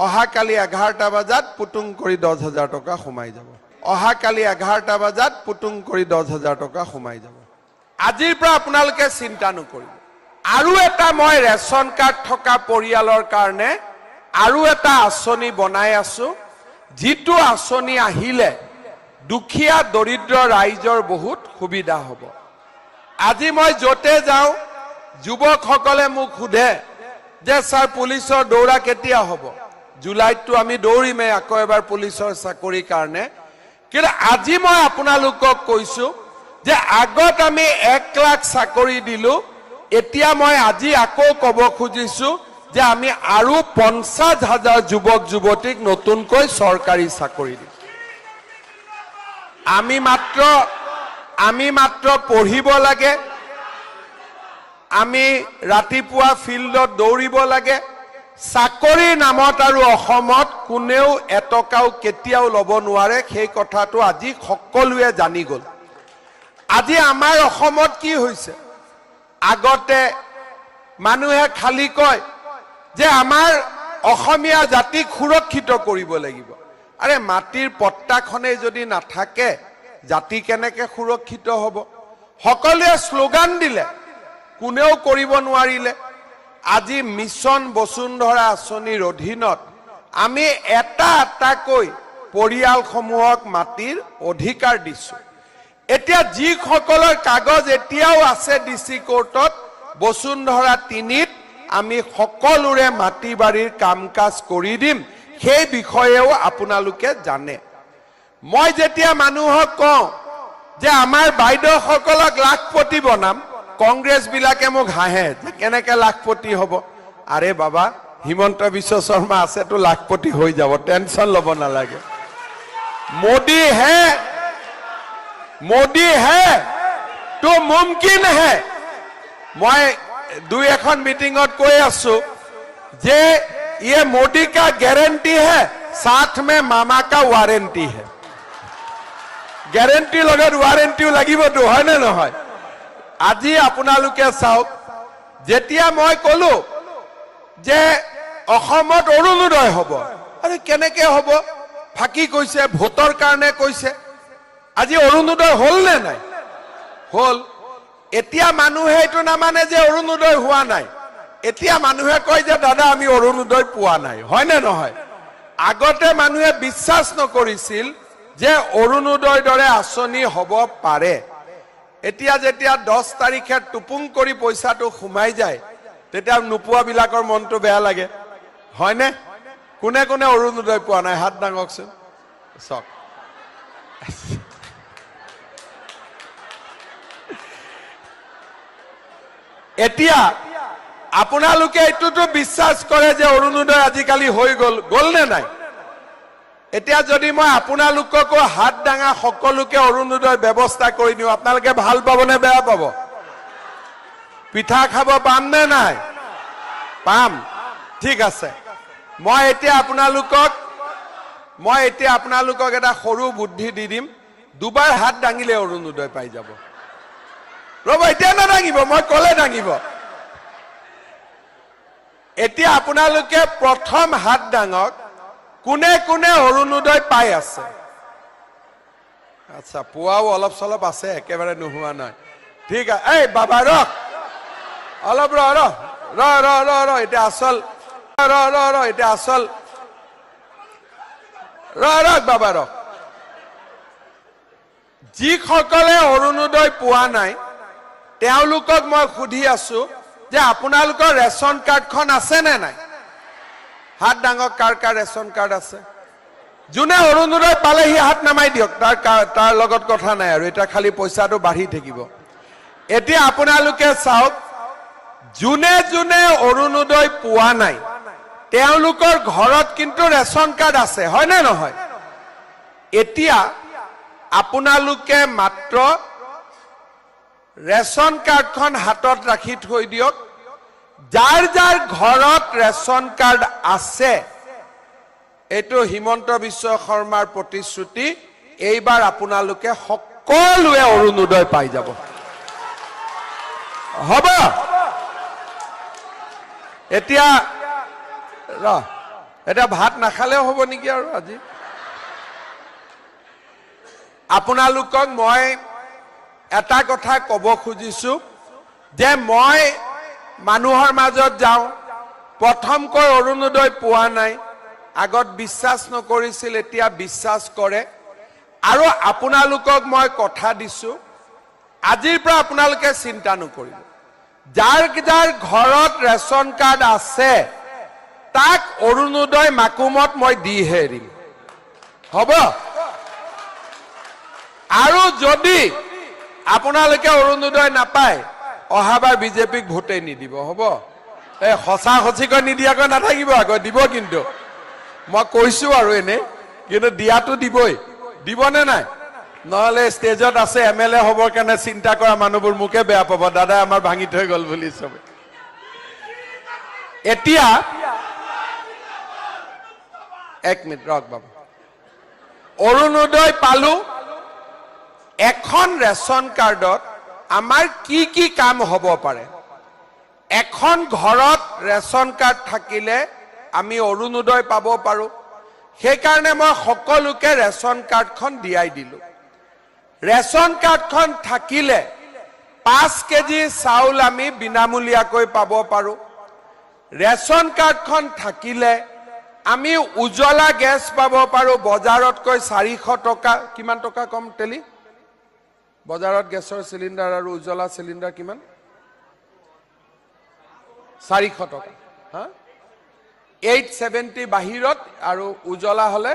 অহাকালি 11টা বজাত পুটুং কৰি 10,000 টকা সোমাই যাব। অহাকালি 11টা বজাত পুটুং কৰি 10,000 টকা সোমাই যাব। আজিৰ পৰা আপোনালোকে চিন্তা নকৰিব। আৰু এটা মই ৰেচন কাৰ্ড থকা পৰিয়ালৰ কাৰণে আৰু এটা আঁচনি বনাই আছো, যিটো আঁচনি আহিলে দুখীয়া দৰিদ্ৰ ৰাইজৰ বহুত সুবিধা হ'ব। আজি মই যতে যাওঁ যুৱকসকলে মোক সোধে যে স্যাৰ পুলিচৰ দৌৰা কেতিয়া হ'ব? জুলাইতো আমি দৌৰিমে আকৌ এবাৰ পুলিচৰ চাকৰিৰ কাৰণে। কিন্তু আজি মই আপোনালোকক কৈছো যে আগত আমি 1 লাখ চাকৰি দিলো, এতিয়া মই আজি আকৌ ক'ব খুজিছো যে আমি আৰু 50,000 যুৱক যুৱতীক নতুনকৈ চৰকাৰী চাকৰি দিম। আমি মাত্ৰ পঢ়িব লাগে, আমি ৰাতিপুৱা ফিল্ডত দৌৰিব লাগে। চাকৰিৰ নামত আৰু অসমত কোনেও এটকাও কেতিয়াও ল'ব নোৱাৰে, সেই কথাটো আজি সকলোৱে জানি গ'ল। আজি আমাৰ অসমত কি হৈছে? আগতে মানুহে খালি কয় যে আমাৰ অসমীয়া জাতিক সুৰক্ষিত কৰিব লাগিব। আৰে মাটিৰ পট্টাখনে যদি নাথাকে জাতি কেনেকে সুৰক্ষিত হ'ব? সকলোৱে শ্লোগান দিলে, কোনেও কৰিব নোৱাৰিলে। আজি মিছন বসুন্ধৰা আঁচনিৰ অধীনত আমি এটাকৈ পৰিয়ালসমূহক মাটিৰ অধিকাৰ দিছো। এতিয়া যিসকলৰ কাগজ এতিয়াও আছে ডিসি কোৰ্টত, বসুন্ধৰা 3ত আমি সকলোৰে মাটি বাৰীৰ কাম কাজ কৰি দিম, সেই বিষয়েও আপোনালোকে জানে। মই যেতিয়া মানুহক কওঁ যে আমাৰ বাইদেউসকলক লাখপতি বনাম, কংগ্ৰেছ বিলাকে মোক হাঁহে যে কেনেকে লাখপতি হ'ব। আৰে বাবা, হিমন্ত বিশ্ব শৰ্মা আছেতো, লাখপতি হৈ যাব, টেনশন ল'ব নালাগে। मोदी है तो मुमकिन है। मैं 2-1 मीटिंगत কৈ আছো যে ये मोदी का गारंटी है, साथ में मामा का वारंटी है। गारंटी লগত वारंटीও লাগিবতো, হয় না নহয়? আজি আপোনালোকে চাওক, যেতিয়া মই কলো যে অসমত অৰুণোদয় হ'ব, আৰে কেনেকে হ'ব? ফাঁকি কৈছে, ভোটৰ কাৰণে কৈছে। আজি অৰুণোদয় হল নে নাই? হল। এতিয়া মানুহে এইটো নামানে যে অৰুণোদয় হোৱা নাই। এতিয়া মানুহে কয় যে দাদা আমি অৰুণোদয় পোৱা নাই, হয় নে নহয়? আগতে মানুহে বিশ্বাস নকৰিছিল যে অৰুণোদয়ৰ দৰে আঁচনি হ'ব পাৰে। এতিয়া যেতিয়া 10 তাৰিখে টুপুং কৰি পইচাটো সোমাই যায়, তেতিয়া নোপোৱা বিলাকৰ মনটো বেয়া লাগে, হয়নে? কোনে কোনে অৰুণোদয় পোৱা নাই হাত দাঙকচোন চক। এতিয়া আপোনালোকে এইটোতো বিশ্বাস কৰে যে অৰুণোদয় আজিকালি হৈ গ'ল নে নাই? এতিয়া যদি মই আপোনালোককো হাত দাঙা সকলোকে অৰুণোদয় ব্যৱস্থা কৰি দিওঁ, আপোনালোকে ভাল পাব নে বেয়া পাব? পিঠা খাব পাম নে নাই? পাম। ঠিক আছে, মই এতিয়া আপোনালোকক এটা সৰু বুদ্ধি দি দিম। 2বাৰ হাত দাঙিলে অৰুণোদয় পাই যাব। ৰ'ব, এতিয়া নাদাঙিব, মই ক'লে দাঙিব। এতিয়া আপোনালোকে প্ৰথম হাত দাঙক, কোনে কোনে অৰুণোদয় পাই আছে? আচ্ছা, পোৱাও অলপ চলপ আছে, একেবাৰে নোহোৱা নাই। ঠিক আছে, এই বাবা ৰখ অলপ, ৰ এতিয়া আচল, এতিয়া আচল, ৰখ বাবা ৰখ। যিসকলে অৰুণোদয় পোৱা নাই তেওঁলোকক মই সুধি আছো যে আপোনালোকৰ ৰেচন কাৰ্ডখন আছে নে নাই? হাত দাঙক, কাৰ কাৰ ৰেচন কাৰ্ড আছে। যোনে অৰুণোদয় পালে সি হাত নামাই দিয়ক, তাৰ লগত কথা নাই আৰু, এটা খালি পইচাটো বাঢ়ি থাকিব। এতিয়া আপোনালোকে চাওক, যোনে যোনে অৰুণোদয় পোৱা নাই তেওঁলোকৰ ঘৰত কিন্তু ৰেচন কাৰ্ড আছে, হয় নে নহয়? এতিয়া আপোনালোকে মাত্ৰ ৰেচন কাৰ্ডখন হাতত ৰাখি থৈ দিয়ক। যাৰ যাৰ ঘৰত ৰেচন কাৰ্ড আছে, এইটো হিমন্ত বিশ্ব শৰ্মাৰ প্ৰতিশ্ৰুতি, এইবাৰ আপোনালোকে সকলোৱে অৰুণোদয় পাই যাব। হ'ব। এতিয়া এতিয়া ভাত নাখালেও হ'ব নেকি আৰু আজি আপোনালোকক মই এটা কথা ক'ব খুজিছো যে মই মানুহৰ মাজত যাওঁ প্ৰথমকৈ অৰুণোদয় পোৱা নাই আগত বিশ্বাস নকৰিছিল এতিয়া বিশ্বাস কৰে আৰু আপোনালোকক মই কথা দিছো আজিৰ পৰা আপোনালোকে চিন্তা নকৰিব যাৰ যাৰ ঘৰত ৰেচন কাৰ্ড আছে তাক অৰুণোদয় মাকুমত মই দিহে এৰিম হ'ব আৰু যদি আপোনালোকে অৰুণোদয় নাপায় অহাবাৰ বিজেপিক ভোটে নিদিব হ'ব এই সঁচা সঁচিকৈ নিদিয়াকৈ নাথাকিব আকৌ দিব কিন্তু মই কৈছো আৰু এনে কিন্তু দিয়াটো দিবই দিবনে নাই নহলে ষ্টেজত আছে এমএলএ হ'বৰ কাৰণে চিন্তা কৰা মানুহবোৰ মুকে বেয়া পাব দাদা আমাৰ ভাঙি থৈ গল বুলি সবে এতিয়া এক মিনিট ৰক বাবু অৰুণোদয় পালো এখন ৰেচন কাৰ্ডত আমাৰ কি কি কাম হ'ব পাৰে এখন ঘৰত ৰেচন কাৰ্ড থাকিলে আমি অৰুণোদয় পাব পাৰো সেই কাৰণে মই সকলোকে ৰেচন কাৰ্ডখন দিয়াই দিলো ৰেচন কাৰ্ডখন থাকিলে 5 কেজি চাউল আমি বিনামূলীয়াকৈ পাব পাৰো ৰেচন কাৰ্ডখন থাকিলে আমি উজ্জ্বলা গেছ পাব পাৰো বজাৰতকৈ 400 টকা কিমান টকা কম তেলি বজাৰত গেছৰ সিলিন্ডাৰ আৰু উজ্জ্বলা সিলিন্ডাৰ কিমান 400 টকা হা 870 বাহিৰত আৰু উজ্জ্বলা হলে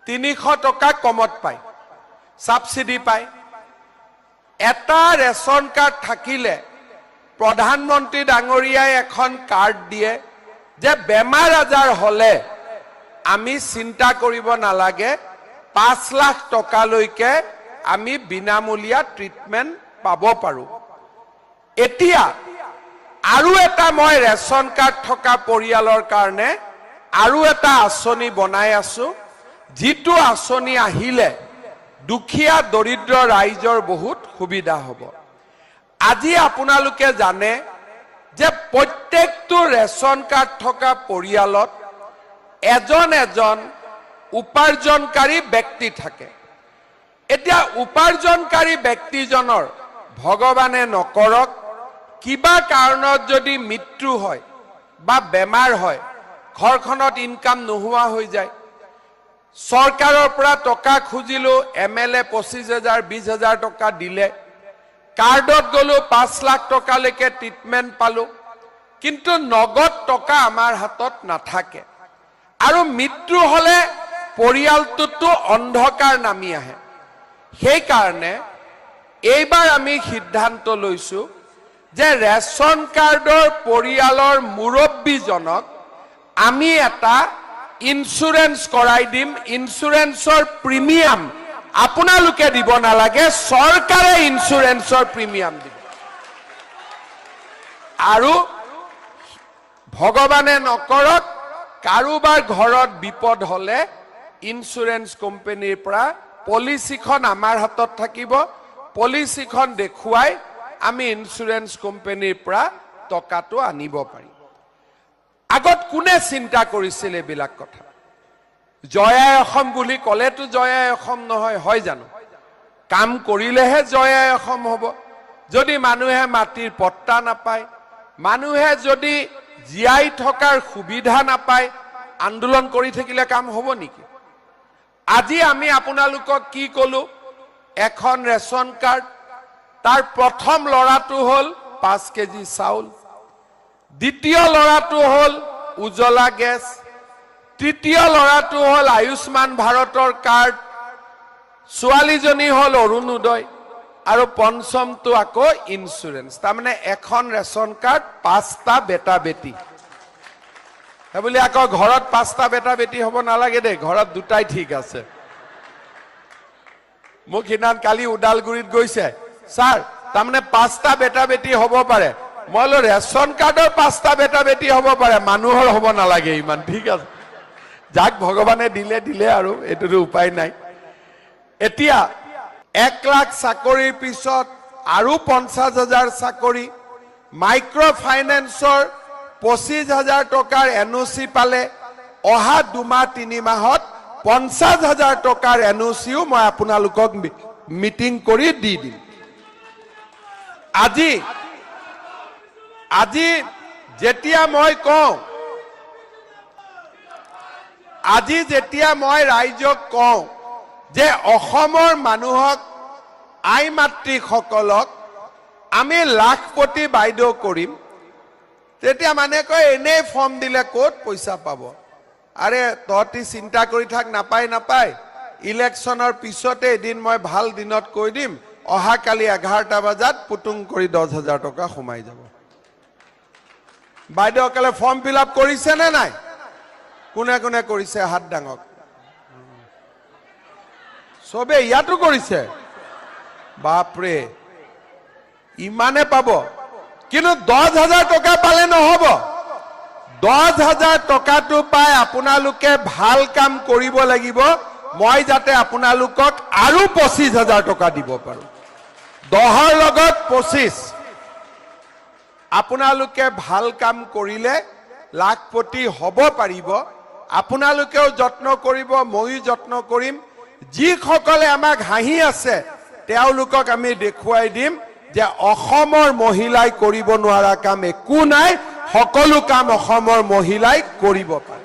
300 টকা কমত পায় সাবসিডি পায় এটা ৰেচন কাৰ্ড থাকিলে প্ৰধানমন্ত্ৰী ডাঙৰীয়াই এখন কাৰ্ড দিয়ে যে বেমাৰ আজাৰ হলে আমি চিন্তা কৰিব নালাগে 5 লাখ টকা লৈকে আমি বিনামূলীয়া ট্ৰিটমেন্ট পাব পাৰো এতিয়া আৰু এটা মই ৰেচন কাৰ্ড থকা পৰিয়ালৰ কাৰণে আৰু এটা আঁচনি বনাই আছো যিটো আঁচনি আহিলে দুখীয়া দৰিদ্ৰ ৰাইজৰ বহুত সুবিধা হ'ব আজি আপোনালোকে জানে যে প্ৰত্যেকটো ৰেচন কাৰ্ড থকা পৰিয়ালত এজন উপাৰ্জনকাৰী ব্যক্তি থাকে এতিয়া উপাৰ্জনকাৰী ব্যক্তিজনৰ ভগৱানে নকৰক কিবা কাৰণত যদি মৃত্যু হয় বা বেমাৰ হয় ঘৰখনত ইনকাম নোহোৱা হৈ যায় চৰকাৰৰ পৰা টকা খুজিলো এমএলএ 25,000 20,000 টকা দিলে কাৰ্ডত গলো 5 লাখ টকা লৈকে ট্ৰিটমেন্ট পালো কিন্তু নগদ টকা আমাৰ হাতত নাথাকে আৰু মৃত্যু হলে পৰিয়ালটোতো অন্ধকাৰ নামি আহে সেই কাৰণে এইবাৰ আমি সিদ্ধান্ত লৈছো যে ৰেচন কাৰ্ডৰ পৰিয়ালৰ মুৰব্বীজনক আমি এটা ইন্সুৰেন্স কৰাই দিম ইন্সুৰেন্সৰ প্ৰিমিয়াম আপোনালোকে দিব নালাগে চৰকাৰে ইন্সুৰেন্সৰ প্ৰিমিয়াম দিব আৰু ভগৱানে নকৰক কাৰোবাৰ ঘৰত বিপদ হলে ইন্সুৰেন্স কোম্পানীৰ পৰা পলিচিখন আমাৰ হাতত থাকিব পলিচিখন দেখুৱাই আমি ইন্সুৰেন্স কোম্পানীৰ পৰা টকাটো আনিব পাৰিম আগত কোনে চিন্তা কৰিছিল এইবিলাক কথা জয়াই অসম বুলি কলেতো জয়াই অসম নহয় হয় জানো কাম কৰিলেহে জয়াই অসম হ'ব যদি মানুহে মাটিৰ পট্টা নাপায় মানুহে যদি জীয়াই থকাৰ সুবিধা নাপায় আন্দোলন কৰি থাকিলে কাম হ'ব নেকি আজি আমি আপোনালোকক কি কলো এখন ৰেচন কাৰ্ড তাৰ প্ৰথম লৰাটো হল 5 কেজি চাউল দ্বিতীয় লৰাটো হল উজ্জ্বলা গেছ তৃতীয় লৰাটো হল আয়ুষ্মান ভাৰতৰ কাৰ্ড ছোৱালীজনী হল অৰুণোদয় আৰু পঞ্চমটো আকৌ ইন্সুৰেন্স তাৰমানে এখন ৰেচন কাৰ্ড 5টা বেটা বেটি বুলি আকৌ ঘৰত 5টা বেটা বেটি হ'ব নালাগে দে ঘৰত দুটাই ঠিক আছে মোক হিনান কালি উদালগুৰিত গৈছে স্যাৰ তাৰমানে 5টা বেটা বেটি হ'ব পাৰে মই ৰেচন কাৰ্ডৰ 5টা বেটা বেটি হ'ব পাৰে মানুহৰ হ'ব নালাগে ইমান ঠিক আছে যাক ভগৱানে দিলে আৰু এটোৰ উপায় নাই এতিয়া 1 লাখ চাকৰিৰ পিছত আৰু 50,000 চাকৰি মাইক্ৰ ফাইনেন্সৰ 25,000 টকাৰ NOC পালে অহা 2 মাহ 3 মাহত 50,000 টকাৰ NOCও মই আপোনালোকক মিটিং কৰি দি দিম আজি যেতিয়া মই কওঁ আজি যেতিয়া মই ৰাইজক কওঁ যে অসমৰ মানুহক আই মাতৃসকলক আমি লাখপতি বাইদেউ কৰিম তেতিয়া মানে কয় এনে ফৰ্ম দিলে ক'ত পইচা পাব আৰে তহঁতি চিন্তা কৰি থাক নাপায় ইলেকশ্যনৰ পিছতে এদিন মই ভাল দিনত কৈ দিম অহা কালি 11টা বজাত পুতুং কৰি 10,000 টকা সোমাই যাব বাইদেউসকলে ফৰ্ম ফিল আপ কৰিছে নে নাই কোনে কোনে কৰিছে হাত ডাঙক সবে ইয়াতো কৰিছে বাপৰে ইমানে পাব কিন্তু 10,000 টকা পালে নহব 10,000 টকাটো পাই আপোনালোকে ভাল কাম কৰিব লাগিব মই যাতে আপোনালোকক আৰু 25,000 টকা দিব পাৰো 10ৰ লগত 25 আপোনালোকে ভাল কাম কৰিলে লাখপতি হ'ব পাৰিব আপোনালোকেও যত্ন কৰিব মইও যত্ন কৰিম যিসকলে আমাক হাঁহি আছে তেওঁলোকক আমি দেখুৱাই দিম যে অসমৰ মহিলাই কৰিব নোৱাৰা কাম একো নাই সকলো কাম অসমৰ মহিলাই কৰিব পাৰে